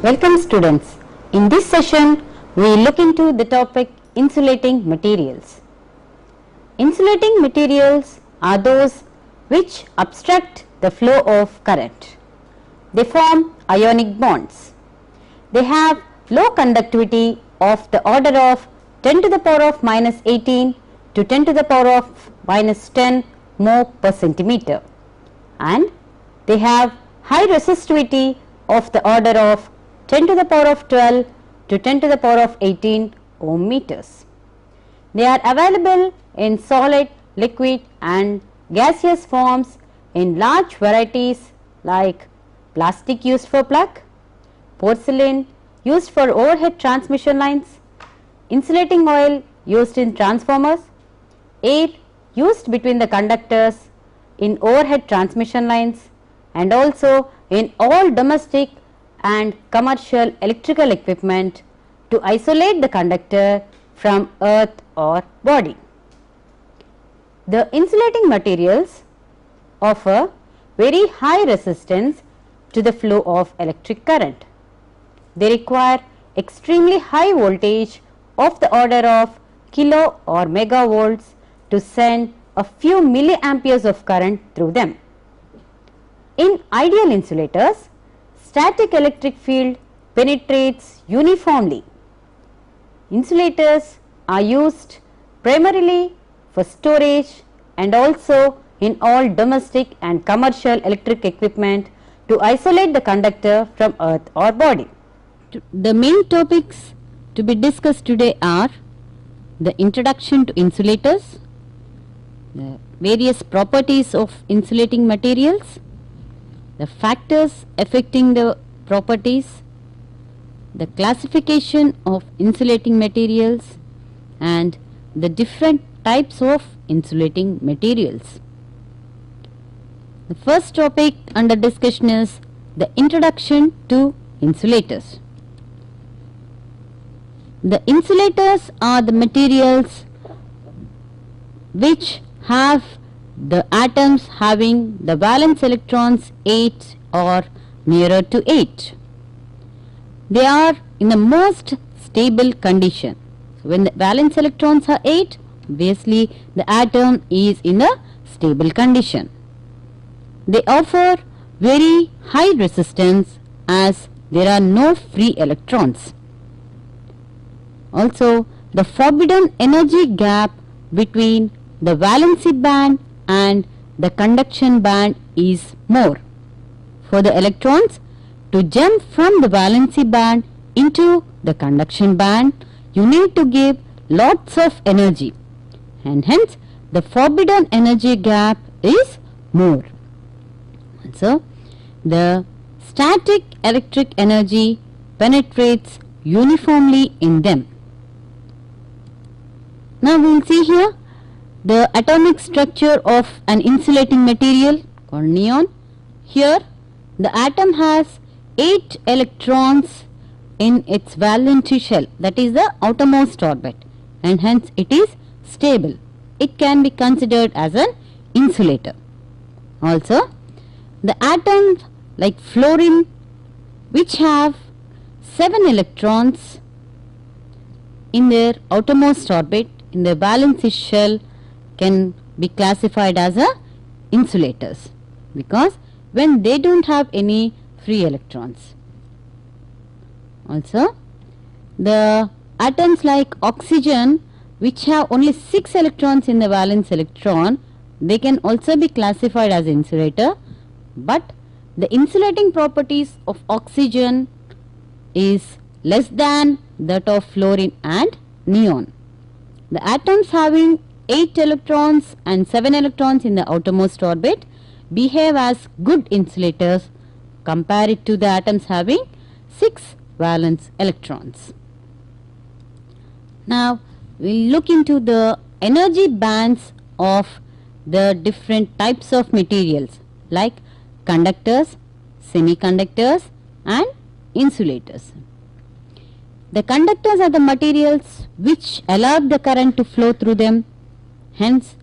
Welcome students. In this session, we look into the topic insulating materials. Insulating materials are those which obstruct the flow of current. They form ionic bonds. They have low conductivity of the order of 10 to the power of minus 18 to 10 to the power of minus 10 mho per centimeter, and they have high resistivity of the order of 10 to the power of 12 to 10 to the power of 18 ohm meters. They are available in solid, liquid and gaseous forms in large varieties like plastic used for plug, porcelain used for overhead transmission lines, insulating oil used in transformers, air used between the conductors in overhead transmission lines, and also in all domestic and commercial electrical equipment to isolate the conductor from earth or body. The insulating materials offer very high resistance to the flow of electric current. They require extremely high voltage of the order of kilo or megavolts to send a few milliamperes of current through them. In ideal insulators, static electric field penetrates uniformly. Insulators are used primarily for storage and also in all domestic and commercial electric equipment to isolate the conductor from earth or body. The main topics to be discussed today are the introduction to insulators, the various properties of insulating materials, the factors affecting the properties, the classification of insulating materials, and the different types of insulating materials. The first topic under discussion is the introduction to insulators. The insulators are the materials which have the atoms having the valence electrons 8 or nearer to 8. They are in the most stable condition. So, when the valence electrons are 8, obviously the atom is in a stable condition. They offer very high resistance as there are no free electrons. Also, the forbidden energy gap between the valency band and the conduction band is more. For the electrons to jump from the valency band into the conduction band, you need to give lots of energy, and hence the forbidden energy gap is more. So, the static electric energy penetrates uniformly in them. Now, we will see here the atomic structure of an insulating material called neon. Here, the atom has 8 electrons in its valence shell, that is the outermost orbit, and hence it is stable. It can be considered as an insulator. Also, the atoms like fluorine, which have 7 electrons in their outermost orbit in the valence shell, can be classified as a insulators because when they don't have any free electrons. Also, the atoms like oxygen, which have only 6 electrons in the valence electron, they can also be classified as insulator, but the insulating properties of oxygen is less than that of fluorine and neon. The atoms having 8 electrons and 7 electrons in the outermost orbit behave as good insulators compared to the atoms having 6 valence electrons. Now, we will look into the energy bands of the different types of materials like conductors, semiconductors and insulators. The conductors are the materials which allow the current to flow through them. Hence,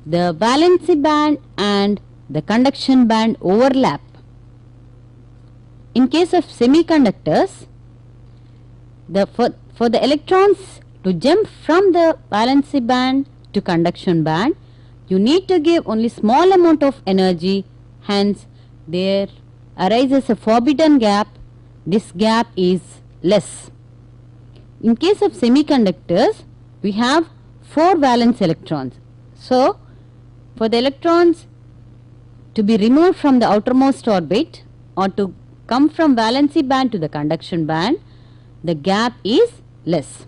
the valency band and the conduction band overlap. in case of semiconductors, for the electrons to jump from the valency band to conduction band, you need to give only small amount of energy, hence there arises a forbidden gap. This gap is less. In case of semiconductors, we have 4 valence electrons. So, for the electrons to be removed from the outermost orbit or to come from valency band to the conduction band, the gap is less.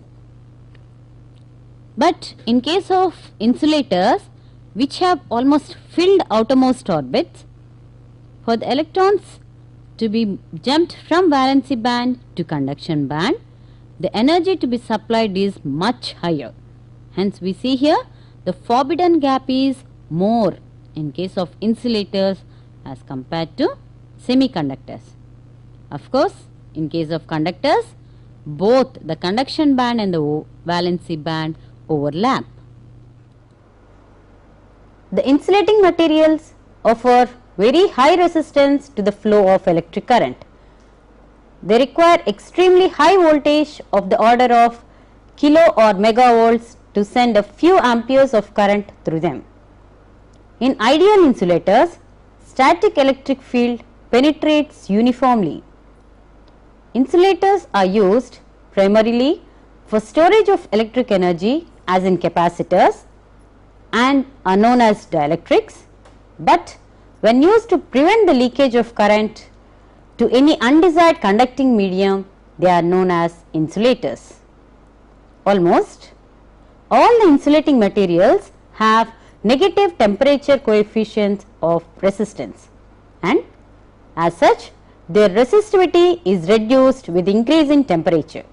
But in case of insulators which have almost filled outermost orbits, for the electrons to be jumped from valency band to conduction band, the energy to be supplied is much higher. Hence we see here the forbidden gap is more in case of insulators as compared to semiconductors. Of course, in case of conductors, both the conduction band and the valency band overlap. The insulating materials offer very high resistance to the flow of electric current. They require extremely high voltage of the order of kilo or megavolts to send a few amperes of current through them. In ideal insulators, static electric field penetrates uniformly. Insulators are used primarily for storage of electric energy, as in capacitors, and are known as dielectrics, but when used to prevent the leakage of current to any undesired conducting medium, they are known as insulators. Almost all the insulating materials have negative temperature coefficients of resistance, and as such their resistivity is reduced with increase in temperature.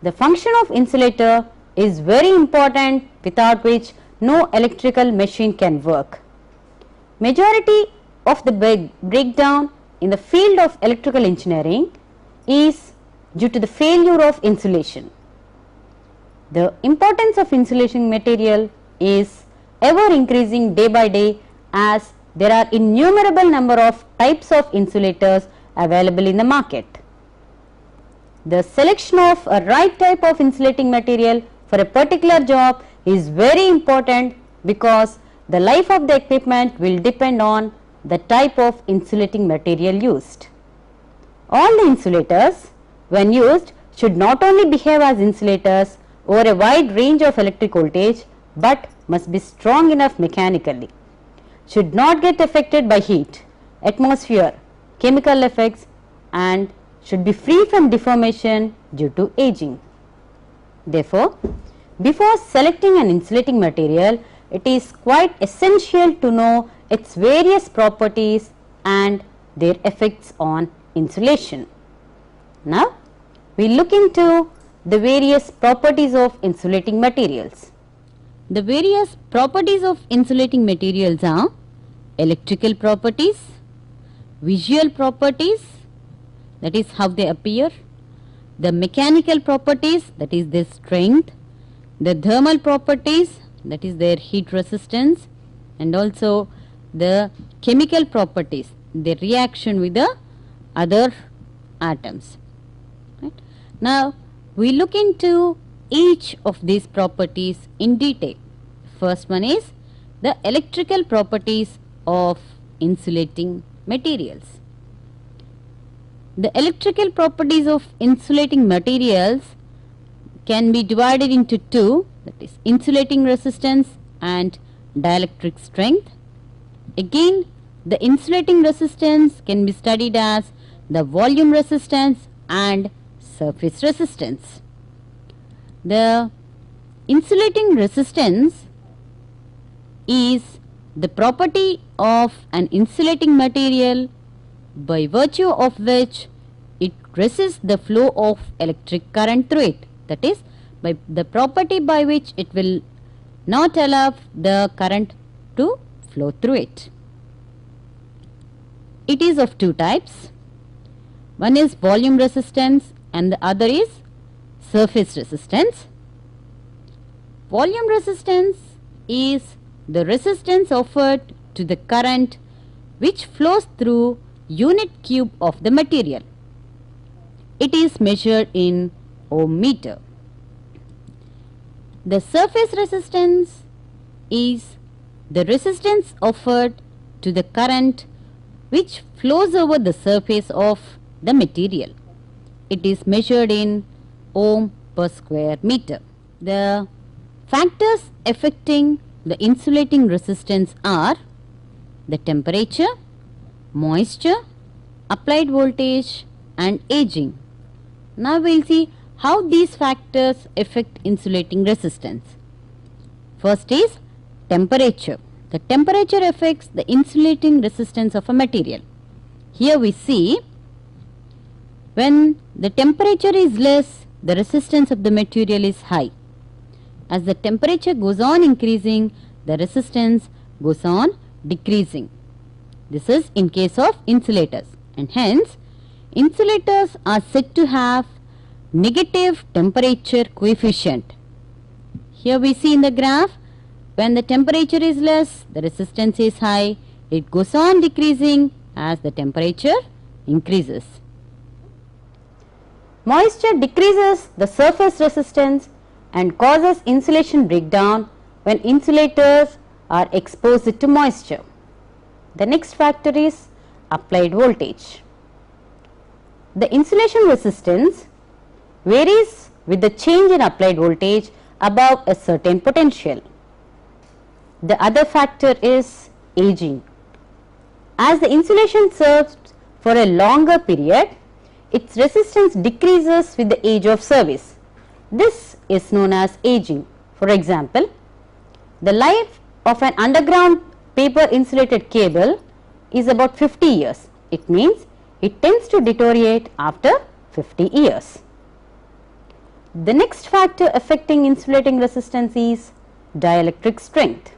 The function of insulator is very important, without which no electrical machine can work. Majority of the breakdown in the field of electrical engineering is due to the failure of insulation. The importance of insulation material is ever increasing day by day, as there are innumerable number of types of insulators available in the market. The selection of a right type of insulating material for a particular job is very important, because the life of the equipment will depend on the type of insulating material used. All the insulators, when used, should not only behave as insulators over a wide range of electric voltage, but must be strong enough mechanically, should not get affected by heat, atmosphere, chemical effects, and should be free from deformation due to aging. Therefore, before selecting an insulating material, it is quite essential to know its various properties and their effects on insulation. Now, we look into the various properties of insulating materials. The various properties of insulating materials are electrical properties, visual properties, that is how they appear, the mechanical properties, that is their strength, the thermal properties, that is their heat resistance, and also the chemical properties, their reaction with the other atoms. Right. Now, we look into each of these properties in detail. First one is the electrical properties of insulating materials. The electrical properties of insulating materials can be divided into two, that is insulating resistance and dielectric strength. Again, the insulating resistance can be studied as the volume resistance and surface resistance. The insulating resistance is the property of an insulating material by virtue of which it resists the flow of electric current through it. That is, by the property by which it will not allow the current to flow through it. It is of two types. One is volume resistance and the other is surface resistance. Volume resistance is the resistance offered to the current which flows through unit cube of the material. It is measured in ohm meter. The surface resistance is the resistance offered to the current which flows over the surface of the material. It is measured in ohm per square meter. The factors affecting the insulating resistance are the temperature, moisture, applied voltage and aging. Now we will see how these factors affect insulating resistance. First is temperature. The temperature affects the insulating resistance of a material. Here we see when the temperature is less, the resistance of the material is high. As the temperature goes on increasing, the resistance goes on decreasing. This is in case of insulators, and hence insulators are said to have negative temperature coefficient. Here we see in the graph, when the temperature is less, the resistance is high. It goes on decreasing as the temperature increases. Moisture decreases the surface resistance and causes insulation breakdown when insulators are exposed to moisture. The next factor is applied voltage. The insulation resistance varies with the change in applied voltage above a certain potential. The other factor is aging. As the insulation serves for a longer period, its resistance decreases with the age of service. This is known as aging. For example, the life of an underground paper insulated cable is about 50 years. It means it tends to deteriorate after 50 years. The next factor affecting insulating resistance is dielectric strength.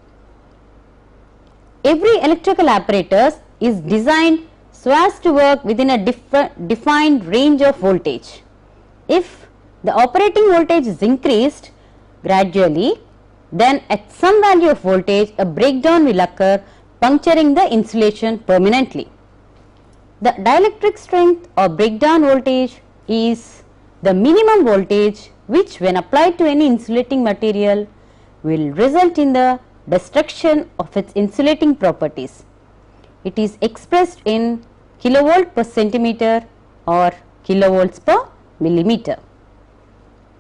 Every electrical apparatus is designed so as to work within a defined range of voltage. If the operating voltage is increased gradually, then at some value of voltage a breakdown will occur, puncturing the insulation permanently. The dielectric strength or breakdown voltage is the minimum voltage which, when applied to any insulating material, will result in the destruction of its insulating properties. It is expressed in kilovolt per centimeter or kilovolts per millimeter.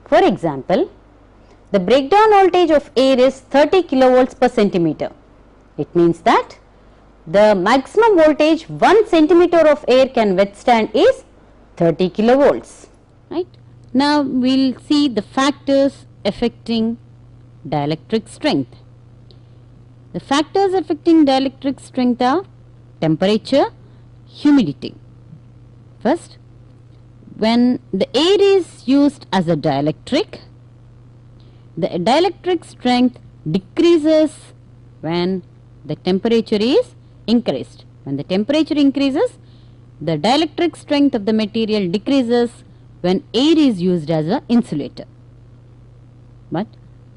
For example, the breakdown voltage of air is 30 kilovolts per centimeter. It means that the maximum voltage 1 centimeter of air can withstand is 30 kilovolts. Right? Now we will see the factors affecting dielectric strength. The factors affecting dielectric strength are temperature, humidity. First, when the air is used as a dielectric, the dielectric strength decreases when the temperature is increased. When the temperature increases, the dielectric strength of the material decreases when air is used as an insulator. But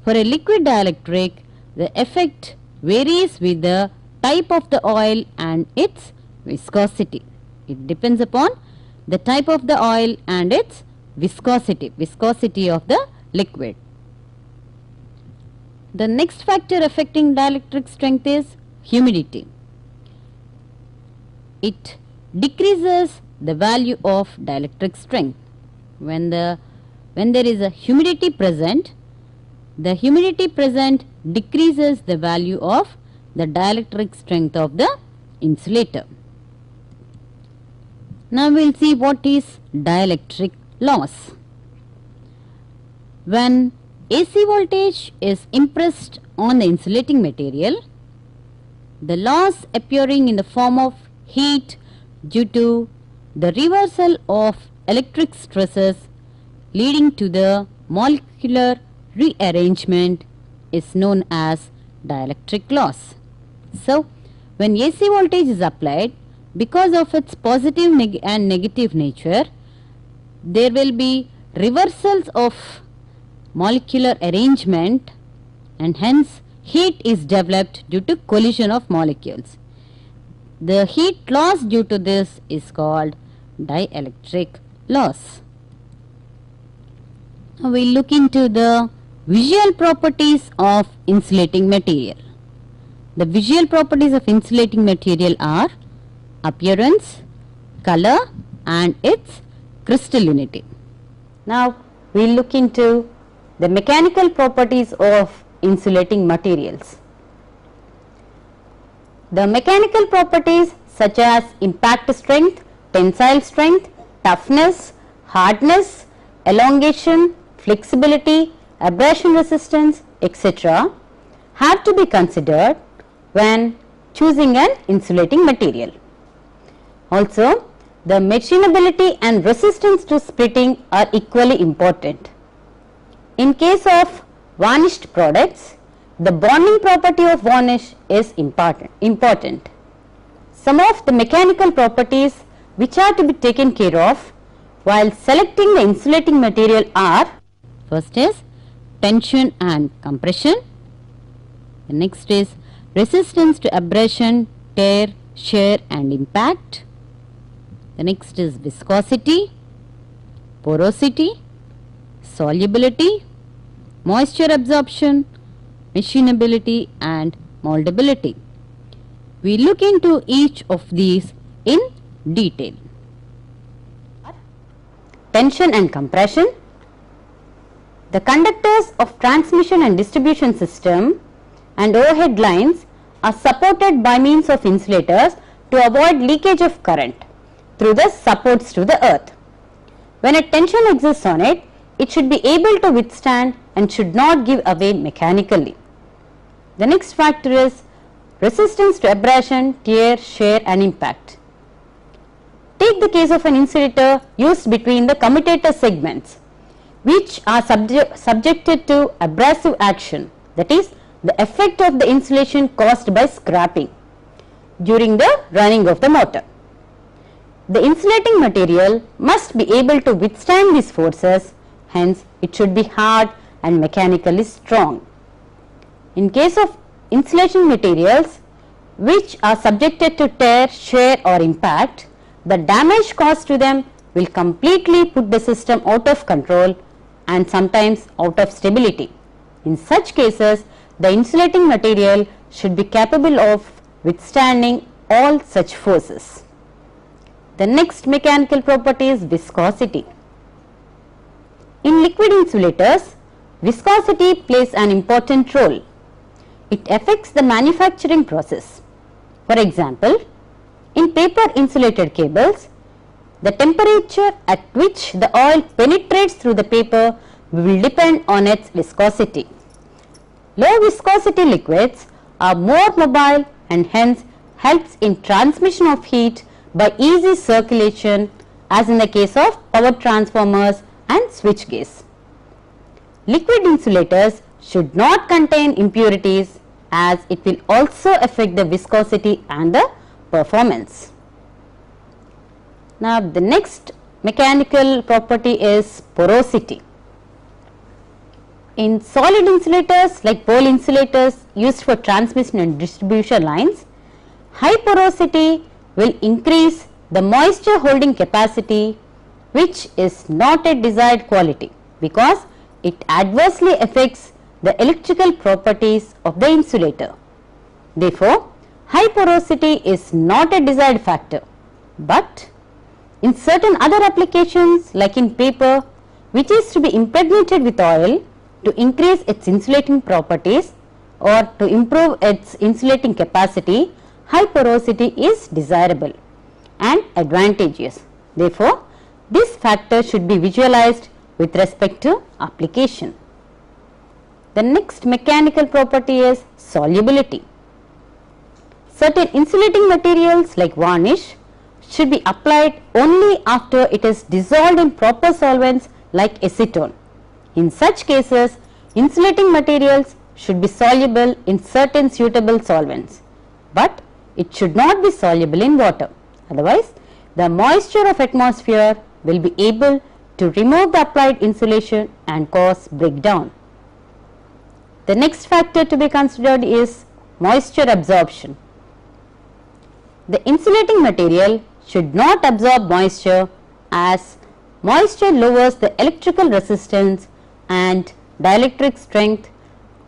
for a liquid dielectric, the effect varies with the type of the oil and its viscosity. It depends upon the type of the oil and its viscosity of the liquid. The next factor affecting dielectric strength is humidity. It decreases the value of dielectric strength. When there is a humidity present, the humidity present decreases the value of the dielectric strength of the insulator. Now we will see what is dielectric loss. When AC voltage is impressed on the insulating material, the loss appearing in the form of heat due to the reversal of electric stresses leading to the molecular rearrangement is known as dielectric loss. So, when AC voltage is applied, because of its positive and negative nature, there will be reversals of molecular arrangement and hence heat is developed due to collision of molecules. The heat loss due to this is called dielectric loss. Now we look into the visual properties of insulating material. The visual properties of insulating material are appearance, color and its crystallinity. Now we look into the mechanical properties of insulating materials. The mechanical properties such as impact strength, tensile strength, toughness, hardness, elongation, flexibility, abrasion resistance, etc. have to be considered when choosing an insulating material. Also, the machinability and resistance to splitting are equally important. In case of varnished products, the bonding property of varnish is important. Some of the mechanical properties which are to be taken care of while selecting the insulating material are: first is tension and compression, the next is resistance to abrasion, tear, shear and impact, the next is viscosity, porosity, solubility, moisture absorption, machinability and moldability. We look into each of these in detail. Tension and compression. The conductors of transmission and distribution system and overhead lines are supported by means of insulators to avoid leakage of current through the supports to the earth. When a tension exists on it, it should be able to withstand and should not give away mechanically. The next factor is resistance to abrasion, tear, shear and impact. Take the case of an insulator used between the commutator segments, which are subjected to abrasive action, that is, the effect of the insulation caused by scraping during the running of the motor. The insulating material must be able to withstand these forces, hence it should be hard and mechanically strong. In case of insulation materials which are subjected to tear, shear or impact, the damage caused to them will completely put the system out of control and sometimes out of stability. In such cases, the insulating material should be capable of withstanding all such forces. The next mechanical property is viscosity. In liquid insulators, viscosity plays an important role. It affects the manufacturing process. For example, in paper insulated cables, the temperature at which the oil penetrates through the paper will depend on its viscosity. Low viscosity liquids are more mobile and hence helps in transmission of heat by easy circulation, as in the case of power transformers and switchgears. Liquid insulators should not contain impurities, as it will also affect the viscosity and the performance. Now the next mechanical property is porosity. In solid insulators like pole insulators used for transmission and distribution lines, high porosity will increase the moisture holding capacity, which is not a desired quality because it adversely affects the electrical properties of the insulator. Therefore, high porosity is not a desired factor, but in certain other applications like in paper, which is to be impregnated with oil to increase its insulating properties or to improve its insulating capacity, high porosity is desirable and advantageous. Therefore, this factor should be visualized with respect to application. The next mechanical property is solubility. Certain insulating materials like varnish should be applied only after it is dissolved in proper solvents like acetone. In such cases, insulating materials should be soluble in certain suitable solvents, but it should not be soluble in water. Otherwise, the moisture of atmosphere will be able to remove the applied insulation and cause breakdown. The next factor to be considered is moisture absorption. The insulating material should not absorb moisture, as moisture lowers the electrical resistance and dielectric strength.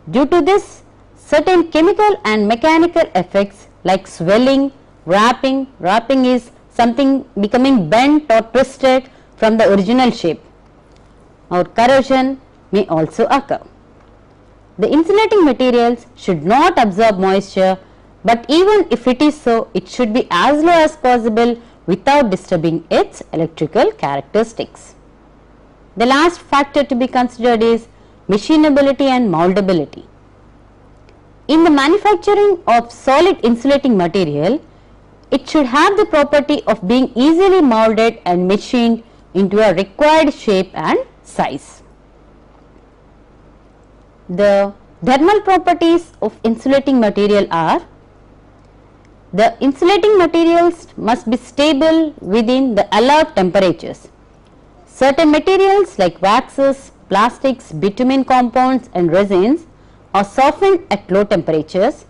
Due to this, certain chemical and mechanical effects like swelling, wrapping is something becoming bent or twisted from the original shape, or corrosion may also occur. The insulating materials should not absorb moisture, but even if it is so, it should be as low as possible without disturbing its electrical characteristics. The last factor to be considered is machinability and moldability. In the manufacturing of solid insulating material, it should have the property of being easily molded and machined into a required shape and size. The thermal properties of insulating material are: the insulating materials must be stable within the allowed temperatures. Certain materials like waxes, plastics, bitumen compounds and resins are softened at low temperatures.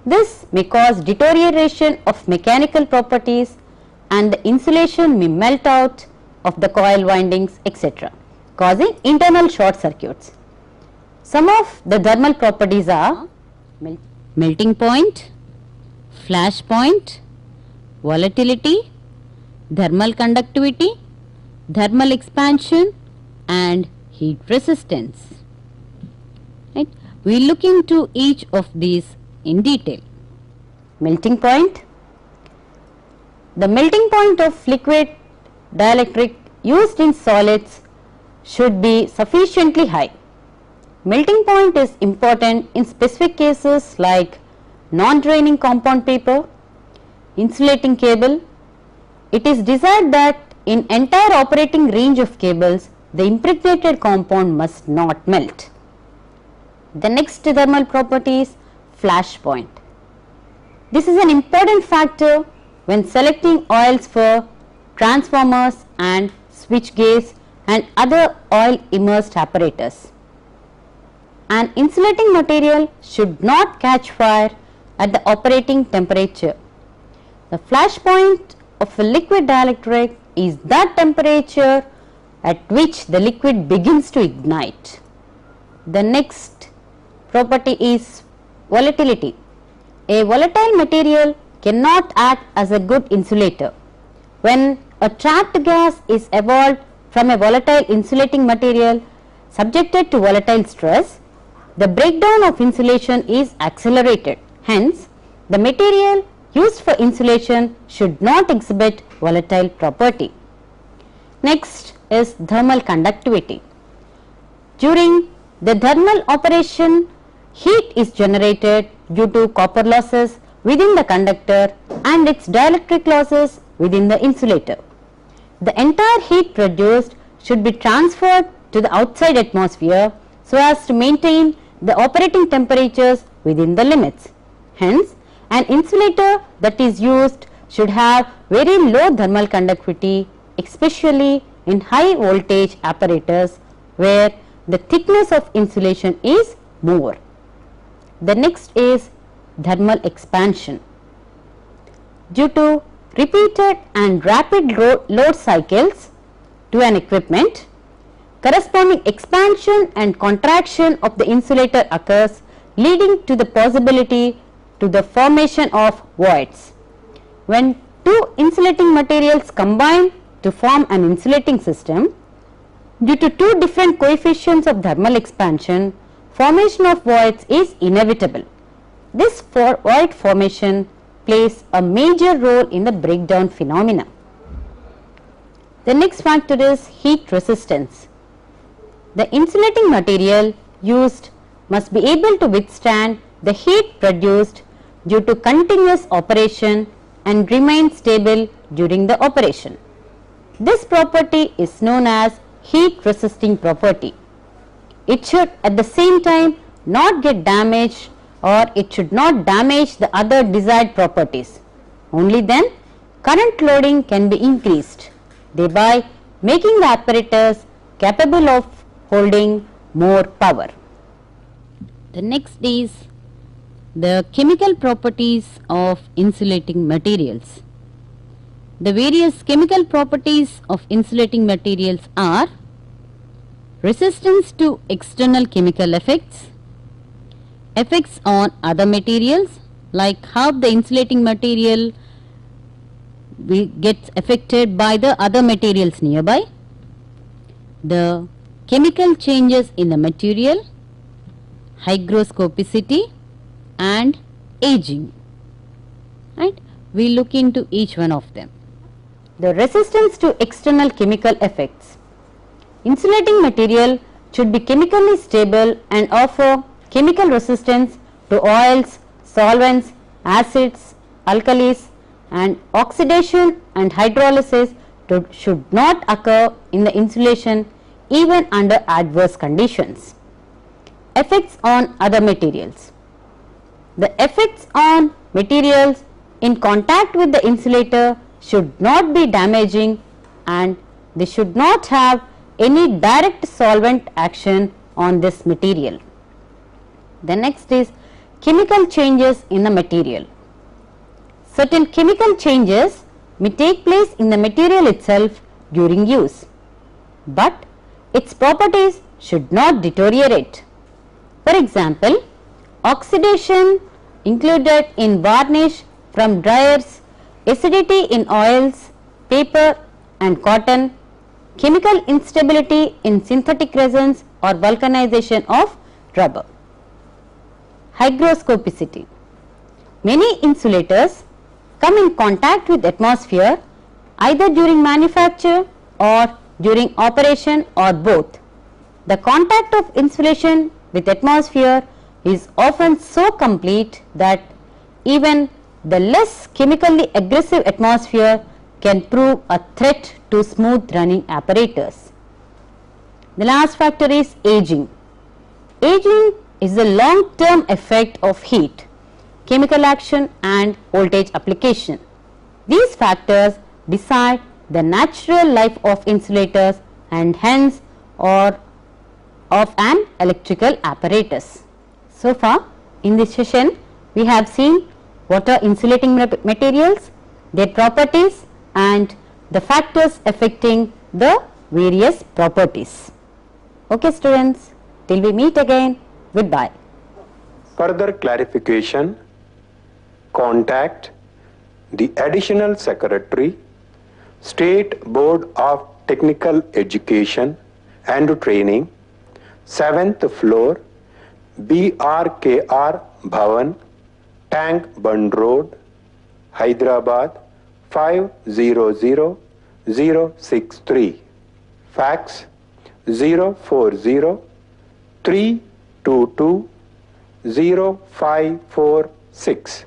This may cause deterioration of mechanical properties and the insulation may melt out of the coil windings, etc., causing internal short circuits. Some of the thermal properties are melting point, flash point, volatility, thermal conductivity, thermal expansion and heat resistance. Right. We will look into each of these in detail. Melting point. The melting point of liquid dielectric used in solids should be sufficiently high. Melting point is important in specific cases like non-draining compound paper, insulating cable. It is desired that in entire operating range of cables, the impregnated compound must not melt. The next thermal property is flash point. This is an important factor when selecting oils for transformers and switch gears and other oil immersed apparatus. An insulating material should not catch fire at the operating temperature. The flash point of a liquid dielectric is that temperature at which the liquid begins to ignite. The next property is volatility. A volatile material cannot act as a good insulator. When a trapped gas is evolved from a volatile insulating material subjected to volatile stress, the breakdown of insulation is accelerated. Hence, the material used for insulation should not exhibit volatile property. Next is thermal conductivity. During the thermal operation, heat is generated due to copper losses within the conductor and its dielectric losses within the insulator. The entire heat produced should be transferred to the outside atmosphere so as to maintain the operating temperatures within the limits. Hence, an insulator that is used should have very low thermal conductivity, especially in high voltage apparatus where the thickness of insulation is more. The next is thermal expansion. Due to repeated and rapid load cycles to an equipment, corresponding expansion and contraction of the insulator occurs, leading to the possibility to the formation of voids. When two insulating materials combine to form an insulating system, due to two different coefficients of thermal expansion, formation of voids is inevitable. This void formation plays a major role in the breakdown phenomena. The next factor is heat resistance. The insulating material used must be able to withstand the heat produced due to continuous operation and remain stable during the operation. This property is known as heat resisting property. It should at the same time not get damaged, or it should not damage the other desired properties. Only then current loading can be increased, thereby making the apparatus capable of holding more power. The next is The chemical properties of insulating materials. The various chemical properties of insulating materials are resistance to external chemical effects, effects on other materials, like how the insulating material gets affected by the other materials nearby, the chemical changes in the material, hygroscopicity and aging. Right? We look into each one of them. The resistance to external chemical effects. Insulating material should be chemically stable and offer chemical resistance to oils, solvents, acids, alkalis, and oxidation and hydrolysis should not occur in the insulation even under adverse conditions. Effects on other materials. The effects on materials in contact with the insulator should not be damaging, and they should not have any direct solvent action on this material. The next is chemical changes in the material. Certain chemical changes may take place in the material itself during use, but its properties should not deteriorate. For example, oxidation included in varnish from dryers, acidity in oils, paper and cotton, chemical instability in synthetic resins or vulcanization of rubber. Hygroscopicity. Many insulators come in contact with atmosphere either during manufacture or during operation or both. The contact of insulation with atmosphere is often so complete that even the less chemically aggressive atmosphere can prove a threat to smooth running apparatus. The last factor is aging. Aging is the long term effect of heat, chemical action and voltage application. These factors decide the natural life of insulators and hence or of an electrical apparatus. So far in this session we have seen what are insulating materials, their properties and the factors affecting the various properties. Okay students, till we meet again, goodbye. Further clarification, contact the Additional Secretary, State Board of Technical Education and Training, 7th floor, BRKR Bhavan, Tank Bund Road, Hyderabad 500063. Fax 040 322 0546.